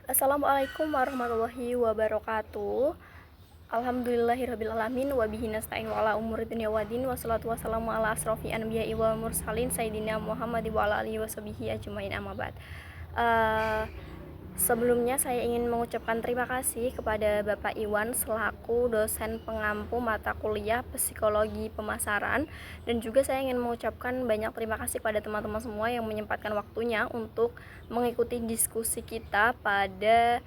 Assalamualaikum warahmatullahi wabarakatuh. Alhamdulillahirrabbilalamin. Wabihi nasta'in wa ala umuri dunya waddin. Wassalatu wassalamu ala asrofi anbiya'i wal mursalin Sayyidina Muhammad wa ala alihi washabihi ajmain, amma ba'd. Sebelumnya saya ingin mengucapkan terima kasih kepada Bapak Iwan selaku dosen pengampu mata kuliah Psikologi Pemasaran, dan juga saya ingin mengucapkan banyak terima kasih kepada teman-teman semua yang menyempatkan waktunya untuk mengikuti diskusi kita pada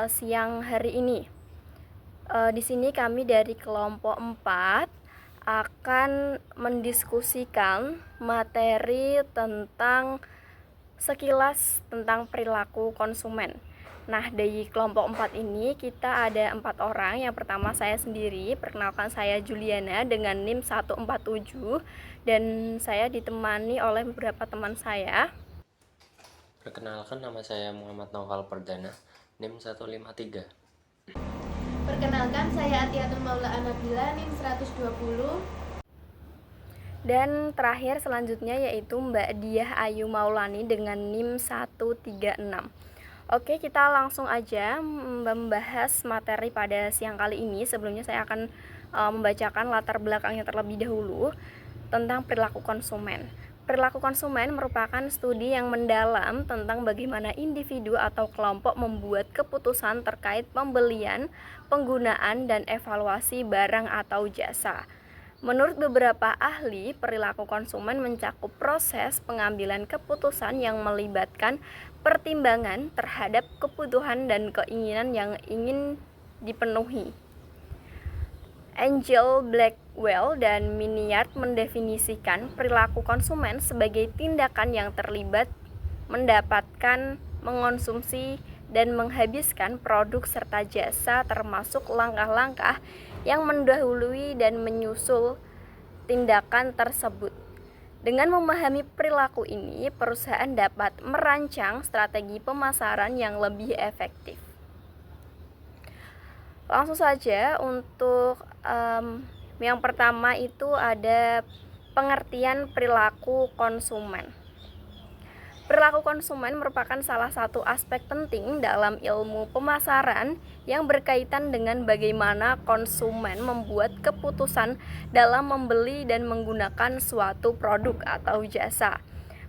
siang hari ini. Di sini kami dari kelompok 4 akan mendiskusikan materi tentang sekilas tentang perilaku konsumen. Nah, di kelompok 4 ini kita ada 4 orang. Yang pertama saya sendiri, perkenalkan saya Juliana dengan NIM 147, dan saya ditemani oleh beberapa teman saya. Perkenalkan, nama saya Muhammad Naufal Perdana, NIM 153. Perkenalkan, saya Atiatul Maula Anabila, NIM 120. Dan terakhir selanjutnya yaitu Mbak Diah Ayu Maulani dengan NIM 136. Oke, kita langsung aja membahas materi pada siang kali ini. Sebelumnya saya akan membacakan latar belakangnya terlebih dahulu tentang perilaku konsumen. Perilaku konsumen merupakan studi yang mendalam tentang bagaimana individu atau kelompok membuat keputusan terkait pembelian, penggunaan, dan evaluasi barang atau jasa. Menurut beberapa ahli, perilaku konsumen mencakup proses pengambilan keputusan yang melibatkan pertimbangan terhadap kebutuhan dan keinginan yang ingin dipenuhi. Angel Blackwell dan Miniart mendefinisikan perilaku konsumen sebagai tindakan yang terlibat mendapatkan, mengonsumsi, dan menghabiskan produk serta jasa, termasuk langkah-langkah yang mendahului dan menyusul tindakan tersebut. Dengan memahami perilaku ini, perusahaan dapat merancang strategi pemasaran yang lebih efektif. Langsung saja untuk yang pertama itu ada pengertian perilaku konsumen. Perilaku konsumen merupakan salah satu aspek penting dalam ilmu pemasaran yang berkaitan dengan bagaimana konsumen membuat keputusan dalam membeli dan menggunakan suatu produk atau jasa.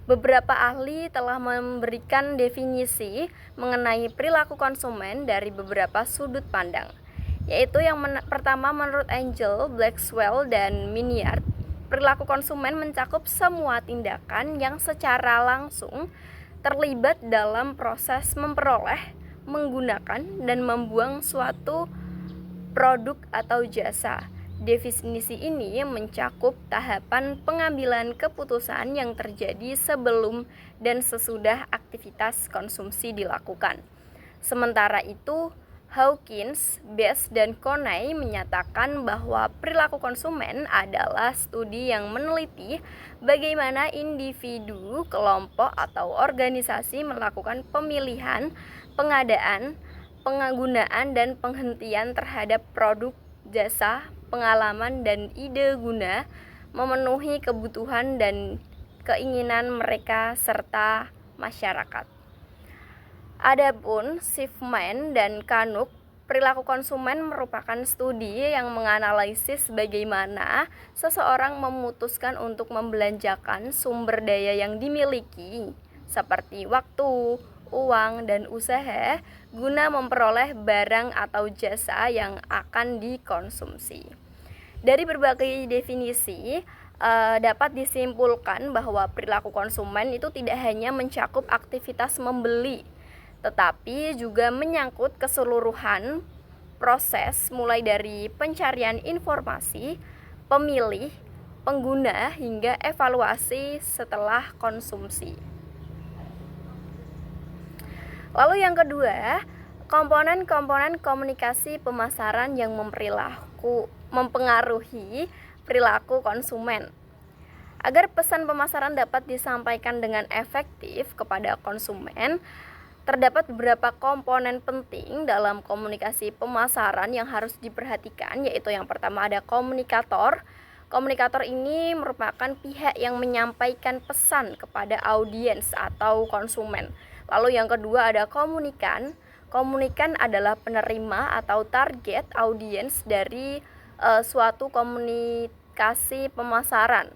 Beberapa ahli telah memberikan definisi mengenai perilaku konsumen dari beberapa sudut pandang, yaitu yang pertama menurut Angel, Blackwell, dan Miniart. Perilaku konsumen mencakup semua tindakan yang secara langsung terlibat dalam proses memperoleh, menggunakan, dan membuang suatu produk atau jasa. Definisi ini mencakup tahapan pengambilan keputusan yang terjadi sebelum dan sesudah aktivitas konsumsi dilakukan. Sementara itu, Hawkins, Best, dan Coney menyatakan bahwa perilaku konsumen adalah studi yang meneliti bagaimana individu, kelompok, atau organisasi melakukan pemilihan, pengadaan, penggunaan, dan penghentian terhadap produk, jasa, pengalaman, dan ide guna memenuhi kebutuhan dan keinginan mereka serta masyarakat. Adapun Schiffman dan Canuck, perilaku konsumen merupakan studi yang menganalisis bagaimana seseorang memutuskan untuk membelanjakan sumber daya yang dimiliki, seperti waktu, uang, dan usaha, guna memperoleh barang atau jasa yang akan dikonsumsi. Dari berbagai definisi, dapat disimpulkan bahwa perilaku konsumen itu tidak hanya mencakup aktivitas membeli, tetapi juga menyangkut keseluruhan proses mulai dari pencarian informasi, pemilih, pengguna, hingga evaluasi setelah konsumsi. Lalu yang kedua, komponen-komponen komunikasi pemasaran yang mempengaruhi perilaku konsumen. Agar pesan pemasaran dapat disampaikan dengan efektif kepada konsumen, terdapat beberapa komponen penting dalam komunikasi pemasaran yang harus diperhatikan, yaitu yang pertama ada komunikator. Komunikator ini merupakan pihak yang menyampaikan pesan kepada audiens atau konsumen. Lalu yang kedua ada komunikan. Komunikan adalah penerima atau target audiens dari suatu komunikasi pemasaran.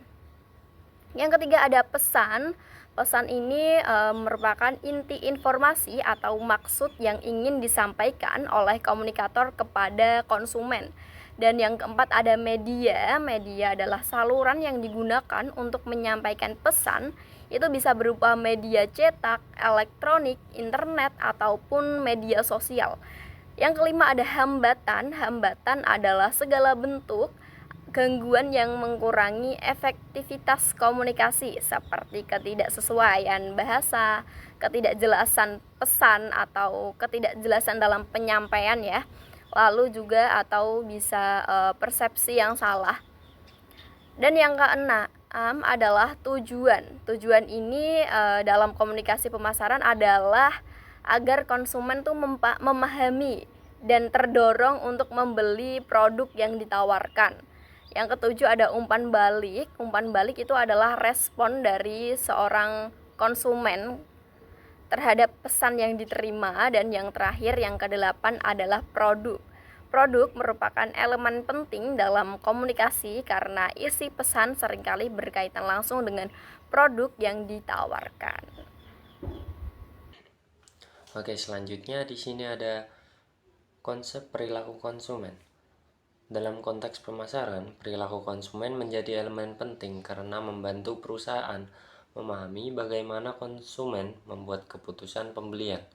Yang ketiga ada pesan. Pesan ini merupakan inti informasi atau maksud yang ingin disampaikan oleh komunikator kepada konsumen. Dan yang keempat ada media. Media adalah saluran yang digunakan untuk menyampaikan pesan. Itu bisa berupa media cetak, elektronik, internet, ataupun media sosial. Yang kelima ada hambatan. Hambatan adalah segala bentuk gangguan yang mengurangi efektivitas komunikasi seperti ketidaksesuaian bahasa, ketidakjelasan pesan atau ketidakjelasan dalam penyampaian ya. Lalu juga atau bisa persepsi yang salah. Dan yang keenam adalah tujuan. Tujuan ini dalam komunikasi pemasaran adalah agar konsumen tuh memahami dan terdorong untuk membeli produk yang ditawarkan. Yang ketujuh ada umpan balik. Umpan balik itu adalah respon dari seorang konsumen terhadap pesan yang diterima. Dan yang terakhir, yang kedelapan adalah produk. Produk merupakan elemen penting dalam komunikasi karena isi pesan seringkali berkaitan langsung dengan produk yang ditawarkan. Oke, selanjutnya di sini ada konsep perilaku konsumen. Dalam konteks pemasaran, perilaku konsumen menjadi elemen penting karena membantu perusahaan memahami bagaimana konsumen membuat keputusan pembelian.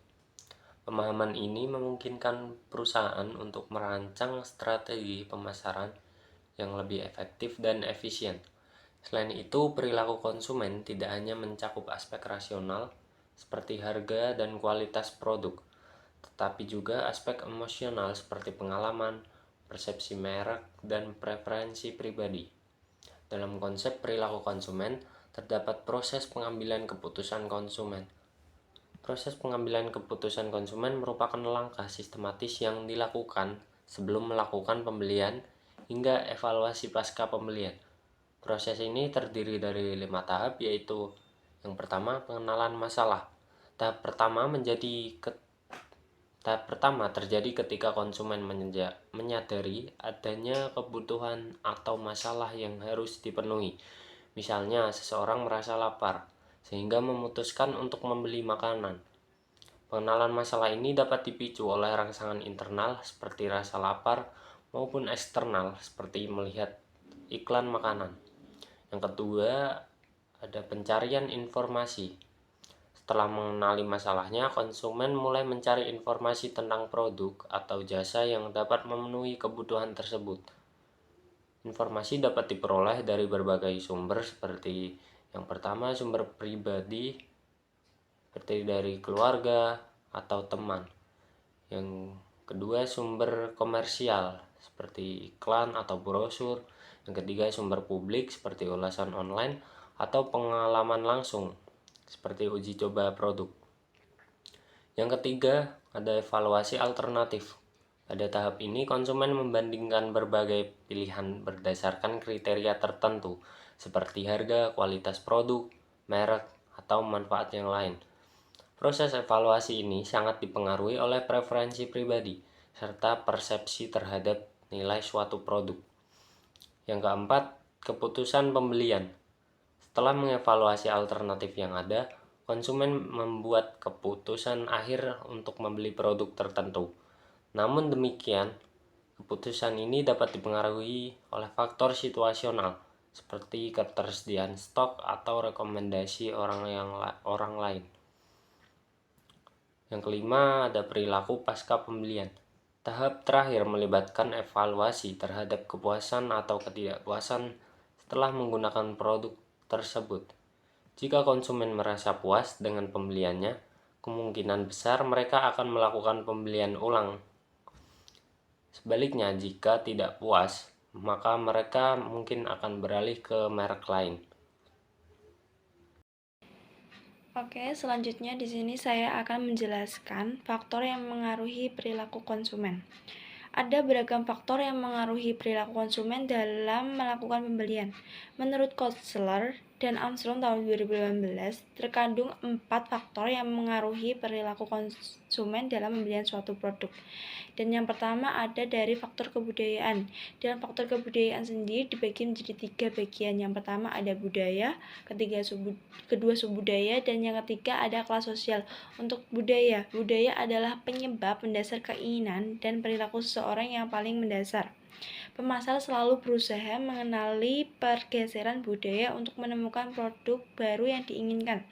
Pemahaman ini memungkinkan perusahaan untuk merancang strategi pemasaran yang lebih efektif dan efisien. Selain itu, perilaku konsumen tidak hanya mencakup aspek rasional seperti harga dan kualitas produk, tetapi juga aspek emosional seperti pengalaman, persepsi merek, dan preferensi pribadi. Dalam konsep perilaku konsumen, terdapat proses pengambilan keputusan konsumen. Proses pengambilan keputusan konsumen merupakan langkah sistematis yang dilakukan sebelum melakukan pembelian hingga evaluasi pasca pembelian. Proses ini terdiri dari 5 tahap, yaitu yang pertama, pengenalan masalah. Tahap pertama terjadi ketika konsumen menyadari adanya kebutuhan atau masalah yang harus dipenuhi. Misalnya, seseorang merasa lapar, sehingga memutuskan untuk membeli makanan. Pengenalan masalah ini dapat dipicu oleh rangsangan internal seperti rasa lapar maupun eksternal seperti melihat iklan makanan. Yang kedua, ada pencarian informasi. Setelah mengenali masalahnya, konsumen mulai mencari informasi tentang produk atau jasa yang dapat memenuhi kebutuhan tersebut. Informasi dapat diperoleh dari berbagai sumber seperti yang pertama, sumber pribadi seperti dari keluarga atau teman. Yang kedua, sumber komersial seperti iklan atau brosur. Yang ketiga, sumber publik seperti ulasan online atau pengalaman langsung seperti uji coba produk. Yang ketiga, ada evaluasi alternatif. Pada tahap ini, konsumen membandingkan berbagai pilihan berdasarkan kriteria tertentu seperti harga, kualitas produk, merek, atau manfaat yang lain. Proses evaluasi ini sangat dipengaruhi oleh preferensi pribadi serta persepsi terhadap nilai suatu produk. Yang keempat, keputusan pembelian. Setelah mengevaluasi alternatif yang ada, konsumen membuat keputusan akhir untuk membeli produk tertentu. Namun demikian, keputusan ini dapat dipengaruhi oleh faktor situasional seperti ketersediaan stok atau rekomendasi orang lain. Yang kelima, ada perilaku pasca pembelian. Tahap terakhir melibatkan evaluasi terhadap kepuasan atau ketidakpuasan setelah menggunakan produk tersebut. Jika konsumen merasa puas dengan pembeliannya, kemungkinan besar mereka akan melakukan pembelian ulang. Sebaliknya, jika tidak puas, maka mereka mungkin akan beralih ke merek lain. Oke, selanjutnya di sini saya akan menjelaskan faktor yang mengaruhi perilaku konsumen. Ada beragam faktor yang mengaruhi perilaku konsumen dalam melakukan pembelian. Menurut Kotler, dan Armstrong tahun 2018, terkandung 4 faktor yang mengaruhi perilaku konsumen dalam pembelian suatu produk. Dan yang pertama ada dari faktor kebudayaan. Dan faktor kebudayaan sendiri dibagi menjadi 3 bagian. Yang pertama ada budaya, kedua subbudaya, dan yang ketiga ada kelas sosial. Untuk budaya adalah penyebab mendasar keinginan dan perilaku seseorang yang paling mendasar. Pemasar selalu berusaha mengenali pergeseran budaya untuk menemukan produk baru yang diinginkan.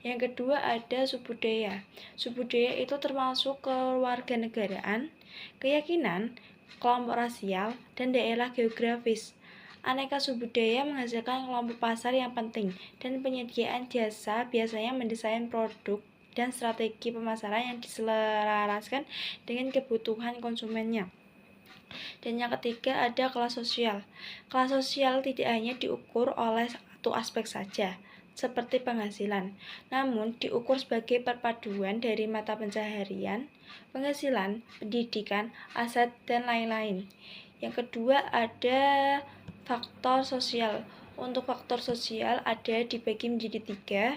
Yang kedua ada subbudaya. Subbudaya itu termasuk kewarganegaraan, keyakinan, kelompok rasial, dan daerah geografis. Aneka subbudaya menghasilkan kelompok pasar yang penting, dan penyediaan jasa biasanya mendesain produk dan strategi pemasaran yang diselaraskan dengan kebutuhan konsumennya. Dan yang ketiga ada kelas sosial. Kelas sosial tidak hanya diukur oleh satu aspek saja, seperti penghasilan, namun diukur sebagai perpaduan dari mata pencaharian, penghasilan, pendidikan, aset, dan lain-lain. Yang kedua ada faktor sosial. Untuk faktor sosial ada dibagi menjadi tiga,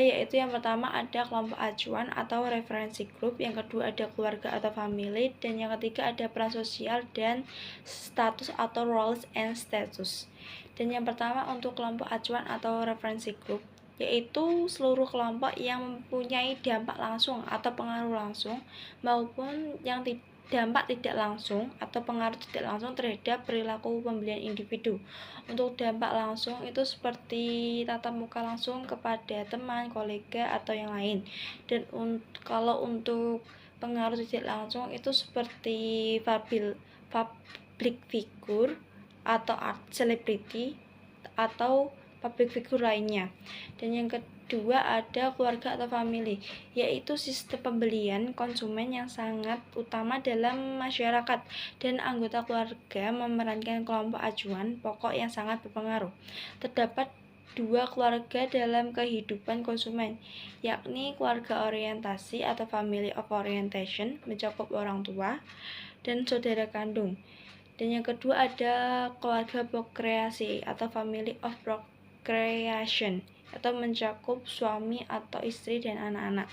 yaitu yang pertama ada kelompok acuan atau referensi grup, yang kedua ada keluarga atau family, dan yang ketiga ada peran sosial dan status atau roles and status. Dan yang pertama untuk kelompok acuan atau referensi grup, yaitu seluruh kelompok yang mempunyai dampak langsung atau pengaruh langsung maupun yang dampak tidak langsung atau pengaruh tidak langsung terhadap perilaku pembelian individu. Untuk dampak langsung itu seperti tatap muka langsung kepada teman, kolega, atau yang lain. Dan kalau untuk pengaruh tidak langsung itu seperti public figure atau art celebrity atau public figure lainnya. Dan yang kedua ada keluarga atau family, yaitu sistem pembelian konsumen yang sangat utama dalam masyarakat, dan anggota keluarga memerankan kelompok acuan pokok yang sangat berpengaruh. Terdapat 2 keluarga dalam kehidupan konsumen, yakni keluarga orientasi atau family of orientation, mencakup orang tua dan saudara kandung. Dan yang kedua ada keluarga prokreasi atau family of procreation, atau mencakup suami atau istri dan anak-anak.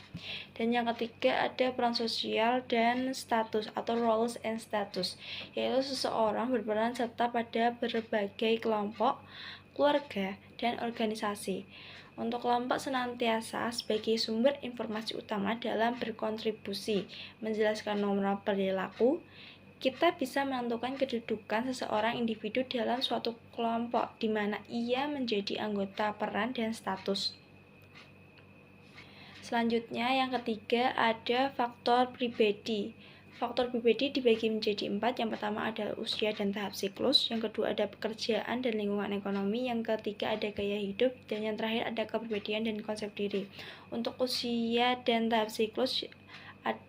Dan yang ketiga ada peran sosial dan status atau roles and status, yaitu seseorang berperan serta pada berbagai kelompok, keluarga, dan organisasi. Untuk kelompok senantiasa sebagai sumber informasi utama dalam berkontribusi menjelaskan norma perilaku. Kita bisa menentukan kedudukan seseorang individu dalam suatu kelompok di mana ia menjadi anggota peran dan status. Selanjutnya yang ketiga ada faktor pribadi. Faktor pribadi dibagi menjadi 4. Yang pertama adalah usia dan tahap siklus, yang kedua ada pekerjaan dan lingkungan ekonomi, yang ketiga ada gaya hidup, dan yang terakhir ada kepribadian dan konsep diri. Untuk usia dan tahap siklus,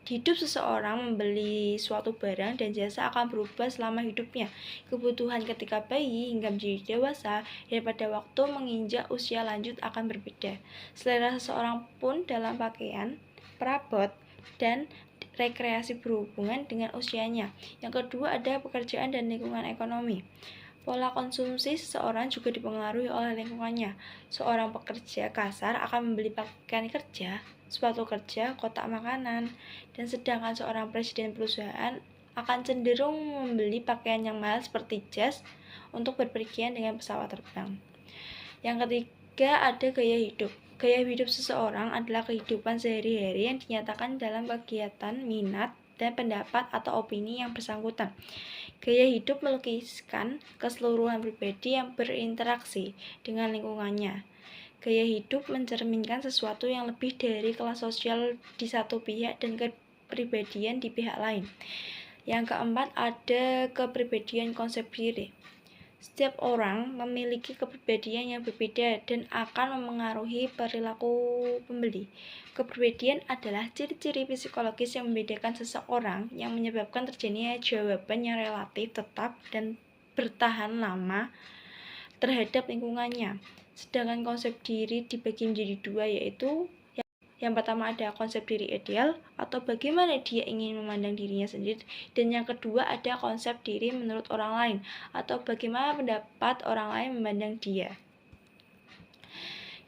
hidup seseorang membeli suatu barang dan jasa akan berubah selama hidupnya. Kebutuhan ketika bayi hingga menjadi dewasa dan pada waktu menginjak usia lanjut akan berbeda. Selera seseorang pun dalam pakaian, perabot, dan rekreasi berhubungan dengan usianya. Yang kedua ada pekerjaan dan lingkungan ekonomi. Pola konsumsi seseorang juga dipengaruhi oleh lingkungannya. Seorang pekerja kasar akan membeli pakaian kerja, sepatu kerja, kotak makanan, dan sedangkan seorang presiden perusahaan akan cenderung membeli pakaian yang mahal seperti jas untuk berpergian dengan pesawat terbang. Yang ketiga ada gaya hidup. Gaya hidup seseorang adalah kehidupan sehari-hari yang dinyatakan dalam kegiatan, minat, dan pendapat atau opini yang bersangkutan. Gaya hidup melukiskan keseluruhan pribadi yang berinteraksi dengan lingkungannya. Gaya hidup mencerminkan sesuatu yang lebih dari kelas sosial di satu pihak dan kepribadian di pihak lain. Yang keempat ada kepribadian konsep diri. Setiap orang memiliki kepribadian yang berbeda dan akan memengaruhi perilaku pembeli. Kepribadian adalah ciri-ciri psikologis yang membedakan seseorang yang menyebabkan terjadinya jawaban yang relatif tetap dan bertahan lama terhadap lingkungannya. Sedangkan konsep diri dibagi menjadi 2, yaitu Yang pertama ada konsep diri ideal atau bagaimana dia ingin memandang dirinya sendiri, dan yang kedua ada konsep diri menurut orang lain atau bagaimana pendapat orang lain memandang dia.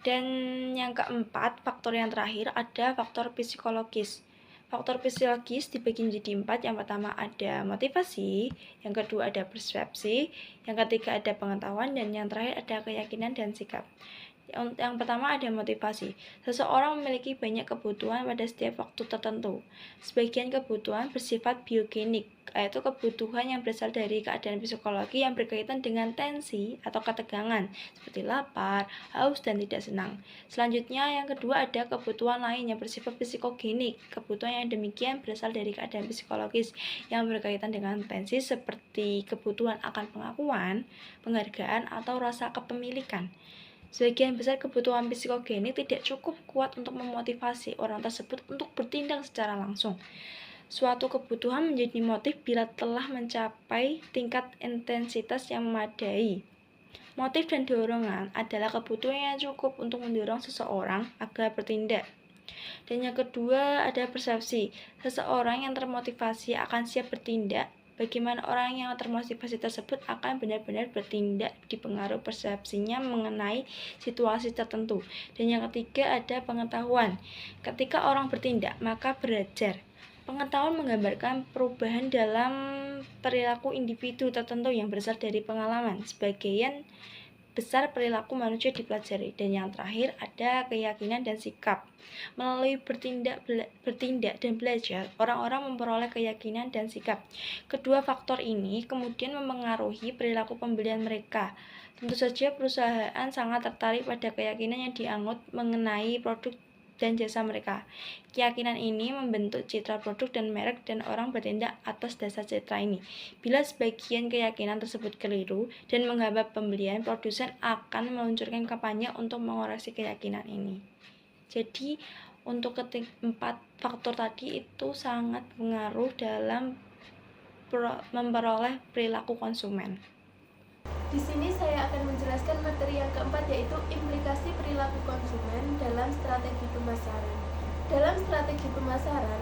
Dan yang keempat, faktor yang terakhir ada faktor psikologis. Faktor psikologis dibagi menjadi 4. Yang pertama ada motivasi, yang kedua ada persepsi, yang ketiga ada pengetahuan, dan yang terakhir ada keyakinan dan sikap. Yang pertama ada motivasi. Seseorang memiliki banyak kebutuhan pada setiap waktu tertentu. Sebagian kebutuhan bersifat biogenik, yaitu kebutuhan yang berasal dari keadaan psikologi yang berkaitan dengan tensi atau ketegangan, seperti lapar, haus, dan tidak senang. Selanjutnya, yang kedua ada kebutuhan lain yang bersifat psikogenik. Kebutuhan yang demikian berasal dari keadaan psikologis yang berkaitan dengan tensi, seperti kebutuhan akan pengakuan, penghargaan, atau rasa kepemilikan. Sebagian besar kebutuhan psikogenik tidak cukup kuat untuk memotivasi orang tersebut untuk bertindak secara langsung. Suatu kebutuhan menjadi motif bila telah mencapai tingkat intensitas yang memadai. Motif dan dorongan adalah kebutuhan yang cukup untuk mendorong seseorang agar bertindak. Dan yang kedua ada persepsi. Seseorang yang termotivasi akan siap bertindak. Bagaimana orang yang termotivasi tersebut akan benar-benar bertindak dipengaruhi persepsinya mengenai situasi tertentu. Dan yang ketiga ada pengetahuan. Ketika orang bertindak, maka belajar. Pengetahuan menggambarkan perubahan dalam perilaku individu tertentu yang berasal dari pengalaman. Sebagian besar perilaku manusia dipelajari. Dan yang terakhir ada keyakinan dan sikap. Melalui bertindak dan belajar, orang-orang memperoleh keyakinan dan sikap. Kedua faktor ini kemudian mempengaruhi perilaku pembelian mereka. Tentu saja perusahaan sangat tertarik pada keyakinan yang dianut mengenai produk dan jasa mereka. Keyakinan ini membentuk citra produk dan merek, dan orang bertindak atas dasar citra ini. Bila sebagian keyakinan tersebut keliru dan menghambat pembelian, produsen akan meluncurkan kampanye untuk mengoreksi keyakinan ini. Jadi untuk keempat faktor tadi itu sangat pengaruh dalam memperoleh perilaku konsumen. Di sini saya akan menjelaskan materi yang keempat, yaitu implikasi perilaku konsumen dalam strategi pemasaran. Dalam strategi pemasaran,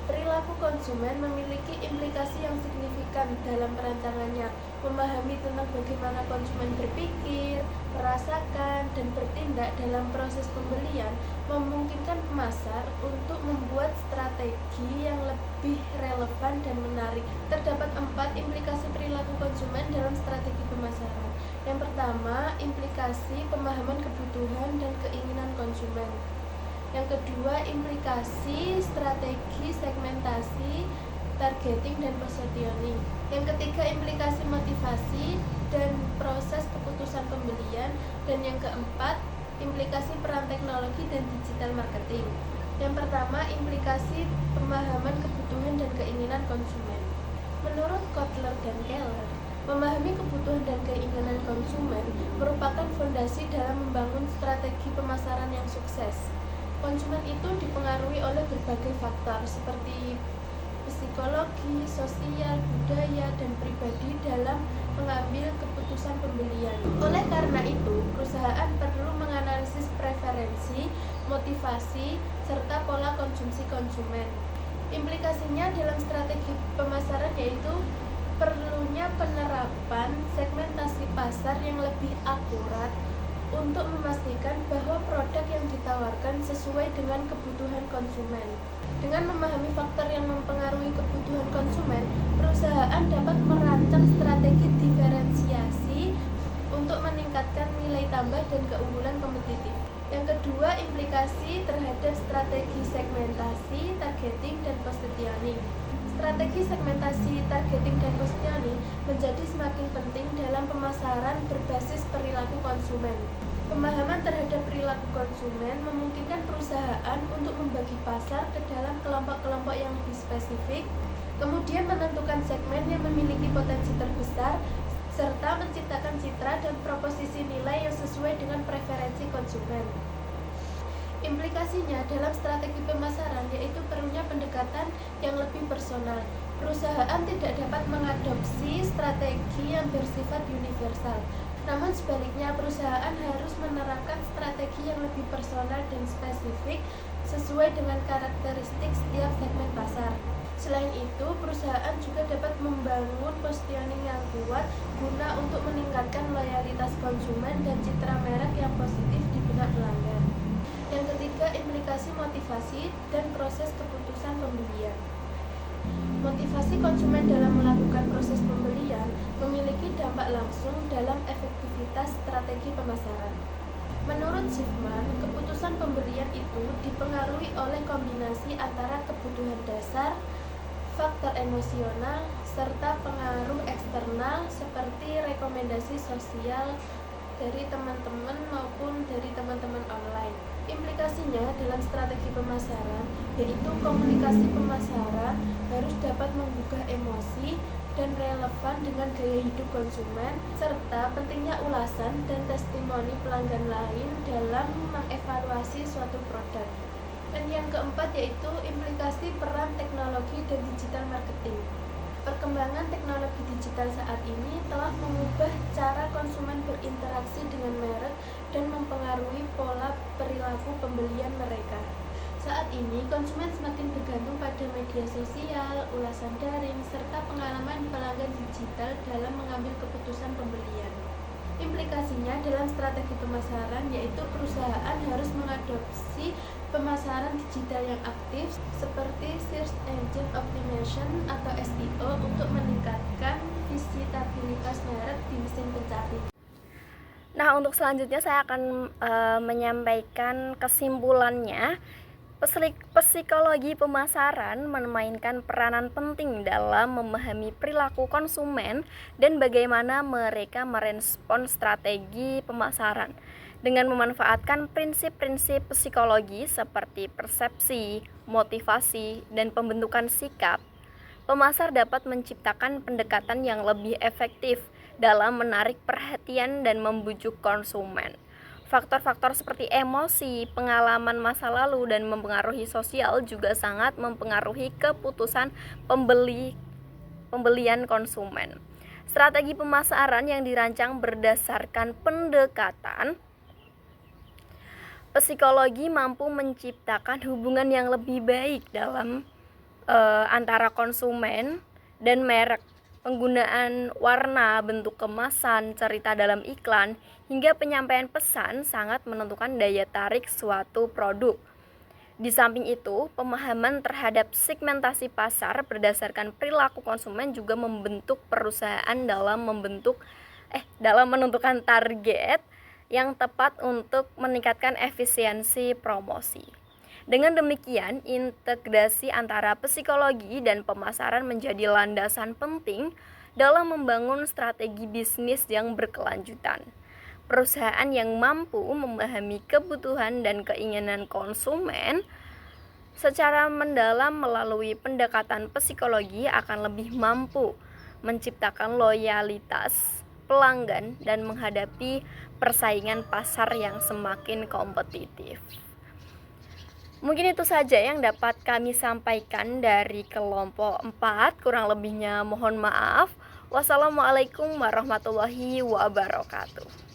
perilaku konsumen memiliki implikasi yang signifikan dalam perancangannya. Memahami tentang bagaimana konsumen berpikir, merasakan, dan bertindak dalam proses pembelian memungkinkan pemasar untuk membuat strategi yang lebih relevan dan menarik. Terdapat 4 implikasi perilaku konsumen dalam strategi pemasaran. Yang pertama, implikasi pemahaman kebutuhan dan keinginan konsumen. Yang kedua, implikasi strategi segmentasi, targeting, dan positioning. Yang ketiga, implikasi motivasi dan proses keputusan pembelian. Dan yang keempat, implikasi peran teknologi dan digital marketing. Yang pertama, implikasi pemahaman kebutuhan dan keinginan konsumen. Menurut Kotler dan Keller, memahami kebutuhan dan keinginan konsumen merupakan fondasi dalam membangun strategi pemasaran yang sukses. Konsumen itu dipengaruhi oleh berbagai faktor seperti psikologi, sosial, budaya, dan pribadi dalam mengambil keputusan pembelian. Oleh karena itu, perusahaan perlu menganalisis preferensi, motivasi, serta pola konsumsi konsumen. Implikasinya dalam strategi pemasaran yaitu perlunya penerapan segmentasi pasar yang lebih akurat untuk memastikan bahwa produk yang ditawarkan sesuai dengan kebutuhan konsumen. Dengan memahami faktor yang mempengaruhi kebutuhan konsumen, perusahaan dapat merancang strategi diferensiasi untuk meningkatkan nilai tambah dan keunggulan kompetitif. Yang kedua, implikasi terhadap strategi segmentasi, targeting, dan positioning. Strategi segmentasi, targeting, dan positioning menjadi semakin penting dalam pemasaran berbasis perilaku konsumen. Pemahaman terhadap perilaku konsumen memungkinkan perusahaan untuk membagi pasar ke dalam kelompok-kelompok yang lebih spesifik, kemudian menentukan segmen yang memiliki potensi terbesar, serta menciptakan citra dan proposisi nilai yang sesuai dengan preferensi konsumen. Implikasinya dalam strategi pemasaran yaitu perlunya pendekatan yang lebih personal. Perusahaan tidak dapat mengadopsi strategi yang bersifat universal. Namun sebaliknya, perusahaan harus menerapkan strategi yang lebih personal dan spesifik sesuai dengan karakteristik setiap segmen pasar. Selain itu, perusahaan juga dapat membangun positioning yang kuat guna untuk meningkatkan loyalitas konsumen dan citra merek yang positif di benak pelanggan. Yang ketiga, implikasi motivasi dan proses keputusan pembelian. Motivasi konsumen dalam melakukan proses pembelian memiliki dampak langsung dalam efektivitas strategi pemasaran. Menurut Schiffman, keputusan pembelian itu dipengaruhi oleh kombinasi antara kebutuhan dasar, faktor emosional, serta pengaruh eksternal seperti rekomendasi sosial dari teman-teman maupun dari teman-teman online. Implikasinya dalam strategi pemasaran yaitu komunikasi pemasaran harus dapat menggugah emosi dan relevan dengan gaya hidup konsumen, serta pentingnya ulasan dan testimoni pelanggan lain dalam mengevaluasi suatu produk. Dan yang keempat yaitu implikasi peran teknologi dan digital marketing. Perkembangan teknologi digital saat ini telah mengubah cara konsumen berinteraksi dengan merek dan mempengaruhi pola perilaku pembelian mereka. Saat ini, konsumen semakin bergantung pada media sosial, ulasan daring, serta pengalaman pelanggan digital dalam mengambil keputusan pembelian. Implikasinya dalam strategi pemasaran yaitu perusahaan harus mengadopsi pemasaran digital yang aktif seperti Search Engine Optimization atau SEO untuk meningkatkan visitabilitas merek di mesin pencari. Nah, untuk selanjutnya saya akan menyampaikan kesimpulannya. Psikologi pemasaran memainkan peranan penting dalam memahami perilaku konsumen dan bagaimana mereka merespons strategi pemasaran dengan memanfaatkan prinsip-prinsip psikologi seperti persepsi, motivasi, dan pembentukan sikap. Pemasar dapat menciptakan pendekatan yang lebih efektif dalam menarik perhatian dan membujuk konsumen. Faktor-faktor seperti emosi, pengalaman masa lalu, dan mempengaruhi sosial juga sangat mempengaruhi keputusan pembelian konsumen. Strategi pemasaran yang dirancang berdasarkan pendekatan psikologi mampu menciptakan hubungan yang lebih baik dalam antara konsumen dan merek. Penggunaan warna, bentuk kemasan, cerita dalam iklan, hingga penyampaian pesan sangat menentukan daya tarik suatu produk. Di samping itu, pemahaman terhadap segmentasi pasar berdasarkan perilaku konsumen juga membentuk perusahaan dalam menentukan target yang tepat untuk meningkatkan efisiensi promosi. Dengan demikian, integrasi antara psikologi dan pemasaran menjadi landasan penting dalam membangun strategi bisnis yang berkelanjutan. Perusahaan yang mampu memahami kebutuhan dan keinginan konsumen secara mendalam melalui pendekatan psikologi akan lebih mampu menciptakan loyalitas pelanggan dan menghadapi persaingan pasar yang semakin kompetitif. Mungkin itu saja yang dapat kami sampaikan dari kelompok 4, kurang lebihnya mohon maaf. Wassalamualaikum warahmatullahi wabarakatuh.